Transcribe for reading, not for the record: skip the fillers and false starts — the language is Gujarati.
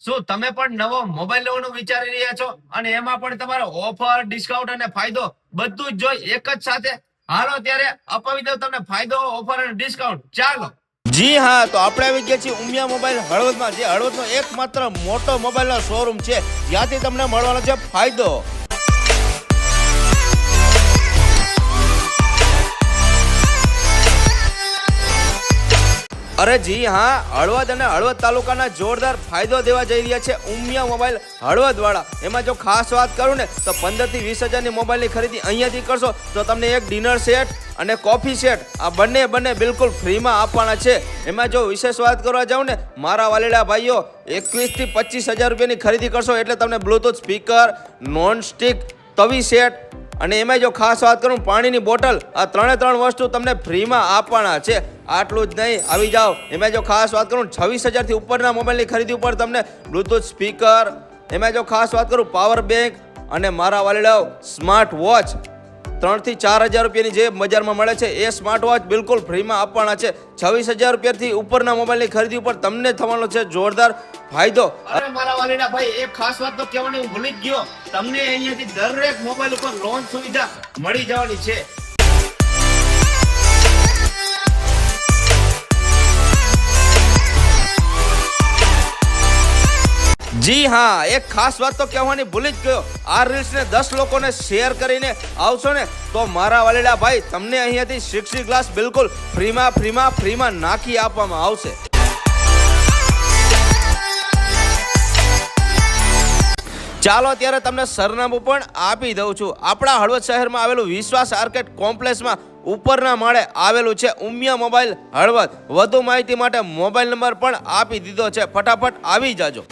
શું તમે પણ નવો મોબાઈલ લેવાનું વિચારી રહ્યા છો અને એમાં પણ તમારો ઓફર, ડિસ્કાઉન્ટ અને ફાયદો બધું જ જોઈ એક જ સાથે? હાલો ત્યારે અપાવી દઉં તમને ફાયદો, ઓફર અને ડિસ્કાઉન્ટ. ચાલો. જી હા, તો આપણે આવી ગયા છીએ ઉમિયા મોબાઈલ હળવદમાં, જે હળવદનો એકમાત્ર મોટો મોબાઈલનો શોરૂમ છે, જ્યાંથી તમને મળવાનો છે ફાયદો. અરે જી હા, હળવદ અને હળવદ તાલુકાના જોરદાર ફાયદો દેવા જઈ રહ્યા છે ઉમિયા મોબાઈલ હળવદ વાળા. એમાં જો ખાસ વાત કરું ને તો 15 થી 20 હજારની મોબાઈલની ખરીદી અહીંયાથી કરશો તો તમને એક ડિનર સેટ અને કોફી સેટ આ બંને બિલકુલ ફ્રીમાં આપવાના છે. એમાં જો વિશેષ વાત કરવા જાઉં ને મારા વાલીડા ભાઈઓ, 21 થી 25 હજાર રૂપિયાની ખરીદી કરશો એટલે તમને બ્લુટૂથ સ્પીકર, નોન સ્ટિક તવી સેટ અને એમાં જો ખાસ વાત કરું પાણીની બોટલ, આ ત્રણ વસ્તુ તમને ફ્રીમાં આપવાના છે. આટલું જ નહીં, આવી જાઓ. એમાં જો ખાસ વાત કરું 26 હજારથી ઉપરના મોબાઈલની ખરીદી ઉપર તમને બ્લુટૂથ સ્પીકર, એમાં જો ખાસ વાત કરું પાવર બેંક અને મારા વાલીડાઓ સ્માર્ટ વોચ 3 થી 4 હજાર રૂપિયાની જે બજારમાં મળે છે એ સ્માર્ટ વોચ બિલકુલ ફ્રીમાં આપવાના છે. 26 હજાર રૂપિયાથી ઉપરના મોબાઈલની ખરીદી ઉપર તમને થવાનો છે જોરદાર ફાયદો. અરે મારા વાલીડા ભાઈ, એક ખાસ વાત તો કહેવાની હું ભૂલી જ ગયો. તમને અહીંયાથી દરેક મોબાઈલ ઉપર લોન સુવિધા મળી જવાની છે. જી હા, એક ખાસ વાત તો કહેવાની ભૂલી જ ગયો. આ રીલ્સને 10 લોકોને શેર કરીને આવશો ને તો મારા વાલીડા ભાઈ તમને અહીંયાથી 60 ગ્લાસ બિલકુલ ફ્રીમાં નાખી આપવામાં આવશે. ચાલો ત્યારે તમને સરનામું પણ આપી દઉં છું. આપણા હળવદ શહેરમાં આવેલું વિશ્વાસ આર્કેડ કોમ્પ્લેક્સમાં ઉપરના માળે આવેલું છે ઉમિયા મોબાઈલ હળવદ. વધુ માહિતી માટે મોબાઈલ નંબર પણ આપી દીધો છે, ફટાફટ આવી જાજો.